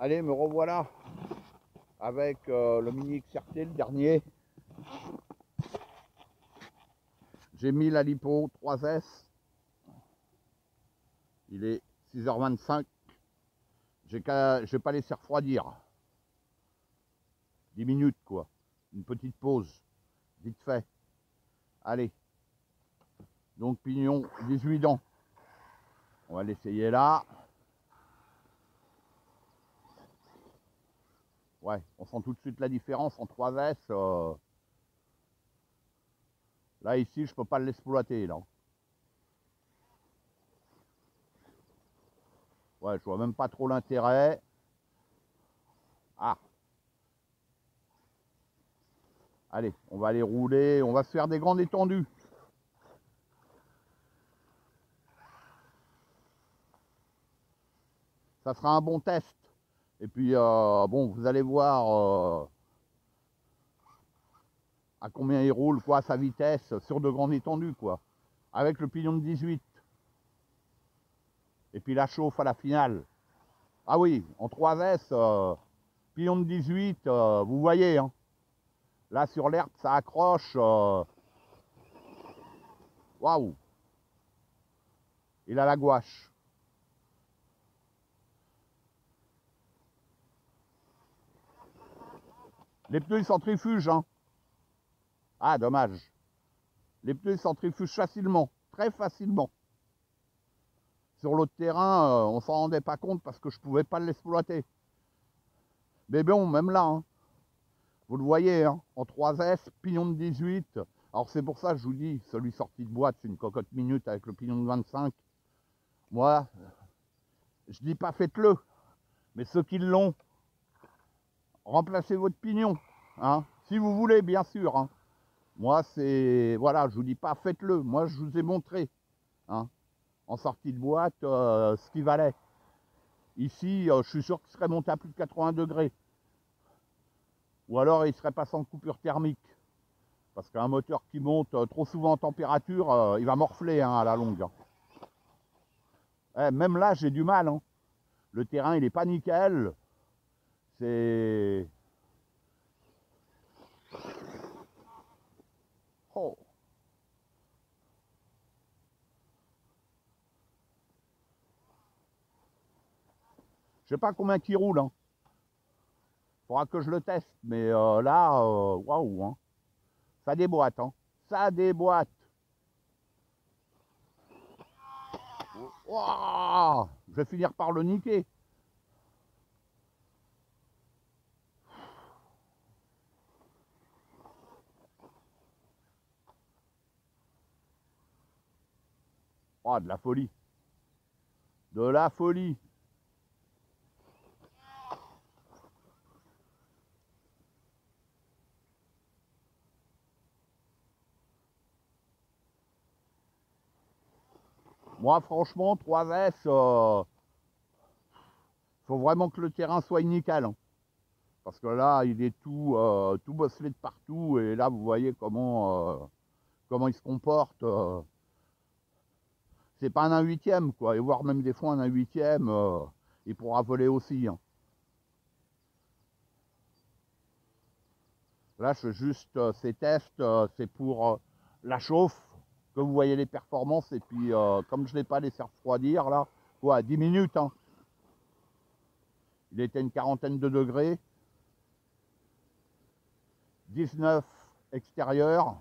Allez, me revoilà avec le Mini XRT, le dernier. J'ai mis la lipo 3S. Il est 6h25. J'ai pas laissé refroidir. 10 minutes quoi. Une petite pause. Vite fait. Allez. Donc pignon 18 dents. On va l'essayer là. Ouais, on sent tout de suite la différence en 3S. Là ici, je peux pas l'exploiter là. Ouais, je vois même pas trop l'intérêt. Ah. Allez, on va aller rouler, on va se faire des grandes étendues. Ça sera un bon test. Et puis, bon, vous allez voir à combien il roule, quoi, sa vitesse, sur de grandes étendues, quoi. Avec le pignon de 18. Et puis la chauffe à la finale. Ah oui, en 3S, pignon de 18, vous voyez, hein. Là, sur l'herbe, ça accroche. Waouh. Il a la gouache. Les pneus, ils centrifugent, hein. Ah, dommage. Les pneus, ils centrifugent facilement, très facilement. Sur l'autre terrain, on s'en rendait pas compte parce que je pouvais pas l'exploiter. Mais bon, même là, hein, vous le voyez, hein, en 3S, pignon de 18. Alors c'est pour ça que je vous dis, celui sorti de boîte, c'est une cocotte minute avec le pignon de 25. Moi, je dis pas faites-le, mais ceux qui l'ont, remplacez votre pignon, hein, si vous voulez, bien sûr. Hein. Moi, c'est, voilà, je vous dis pas faites-le. Moi, je vous ai montré, hein, en sortie de boîte, ce qu'il valait. Ici, je suis sûr qu'il serait monté à plus de 80 degrés. Ou alors, il serait passé en coupure thermique. Parce qu'un moteur qui monte trop souvent en température, il va morfler hein, à la longue. Eh, même là, j'ai du mal. Hein. Le terrain, il n'est pas nickel. C'est... Oh. Je sais pas combien qui roule. Hein. Faudra que je le teste. Mais là, waouh. Hein. Ça déboîte. Hein. Ça déboîte. Wow. Je vais finir par le niquer. Oh, de la folie. De la folie. Moi, franchement, 3S, faut vraiment que le terrain soit nickel. Hein. Parce que là, il est tout bosselé de partout. Et là, vous voyez comment il se comporte. C'est pas un 1/8, quoi. Et voire même des fois un 1/8, il pourra voler aussi. Hein. Là, je fais juste ces tests, c'est pour la chauffe, que vous voyez les performances. Et puis, comme je ne l'ai pas laissé refroidir, là, quoi, 10 minutes. Hein. Il était une quarantaine de degrés. 19 extérieur.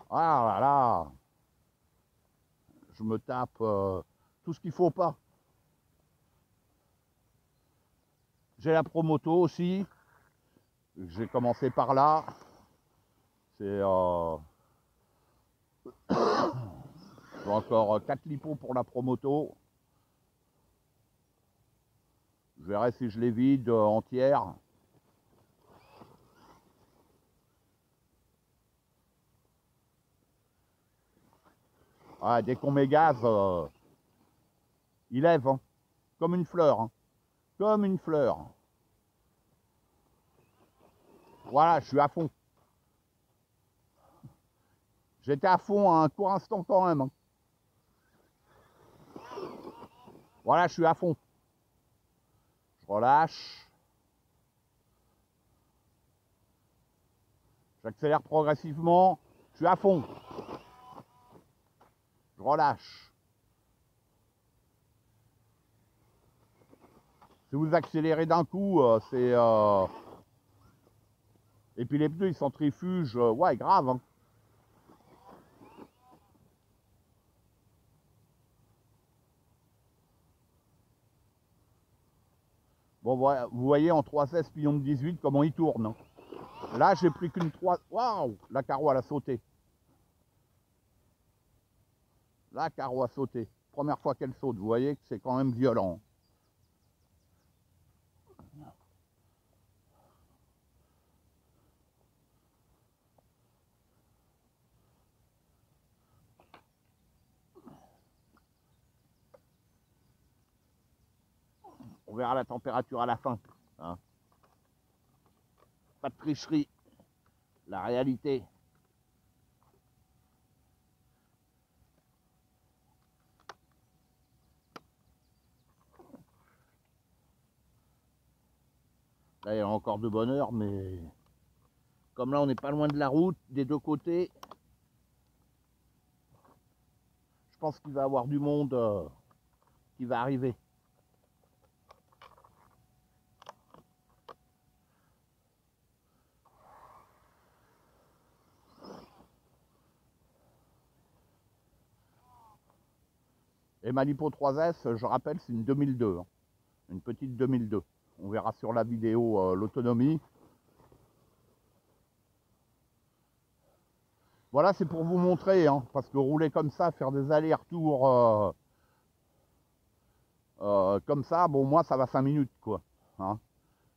Ah là là. Je me tape tout ce qu'il faut pas. J'ai la Promoto aussi. J'ai commencé par là. C'est j'ai encore 4 lipos pour la Promoto. Je verrai si je les vide entières. Ah, dès qu'on met gaz, il lève, hein, comme une fleur. Hein, comme une fleur. Voilà, je suis à fond. J'étais à fond à un court instant quand même. Hein. Voilà, je suis à fond. Je relâche. J'accélère progressivement. Je suis à fond. Je relâche. Si vous accélérez d'un coup, c'est... Et puis les pneus, ils centrifugent. Ouais, grave. Hein. Bon, vous voyez en 3S pignon de 18 comment il tourne. Hein. Là, j'ai pris qu'une 3... Waouh, la carreau, elle a sauté. La carreau a sauté. Première fois qu'elle saute, vous voyez que c'est quand même violent. On verra la température à la fin. Hein. Pas de tricherie. La réalité. Là, il y a encore de bonne heure, mais comme là, on n'est pas loin de la route, des deux côtés, je pense qu'il va y avoir du monde qui va arriver. Et ma Lipo 3S, je rappelle, c'est une 2002, hein, une petite 2002. On verra sur la vidéo l'autonomie. Voilà, c'est pour vous montrer, hein, parce que rouler comme ça, faire des allers-retours comme ça, bon, moi, ça va 5 minutes, quoi. Hein.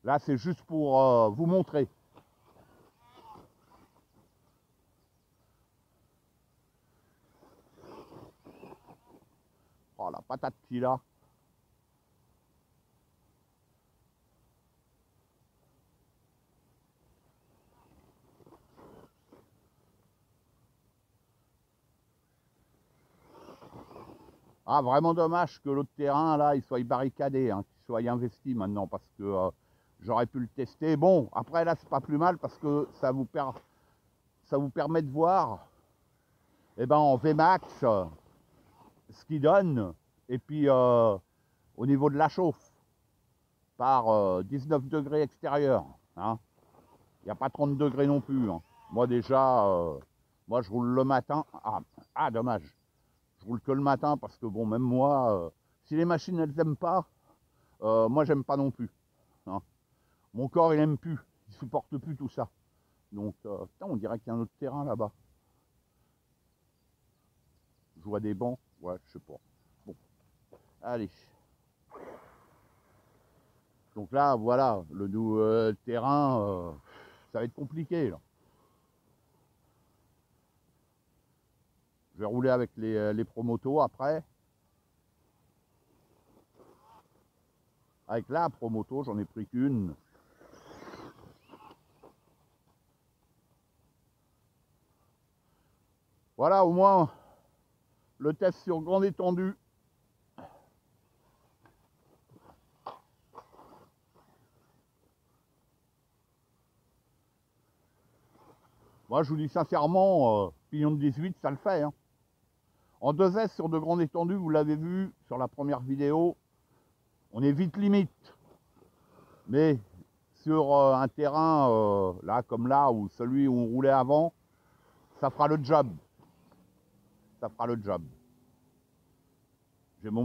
Là, c'est juste pour vous montrer. Oh, la patate qu'il a. Ah, vraiment dommage que l'autre terrain, là, il soit barricadé, hein, qu'il soit investi maintenant, parce que j'aurais pu le tester. Bon, après, là, c'est pas plus mal, parce que ça vous permet de voir, eh ben, en Vmax, ce qu'il donne, et puis au niveau de la chauffe, par 19 degrés extérieur. Hein. Il n'y a pas 30 degrés non plus. Hein. Moi, déjà, moi, je roule le matin. Ah, dommage. Je roule que le matin parce que, bon, même moi, si les machines, elles n'aiment pas, moi, j'aime pas non plus. Hein. Mon corps, il n'aime plus. Il supporte plus tout ça. Donc, putain, on dirait qu'il y a un autre terrain là-bas. Je vois des bancs. Ouais, je sais pas. Bon, allez. Donc là, voilà, le terrain, ça va être compliqué, là. Je vais rouler avec les Promoto après. Avec la Promoto, j'en ai pris qu'une. Voilà, au moins, le test sur grande étendue. Moi, je vous dis sincèrement, pignon de 18, ça le fait. Hein. En 2S sur de grande étendue, vous l'avez vu sur la première vidéo, on est vite limite. Mais sur un terrain, là comme là, ou celui où on roulait avant, ça fera le job. Ça fera le job. J'ai mon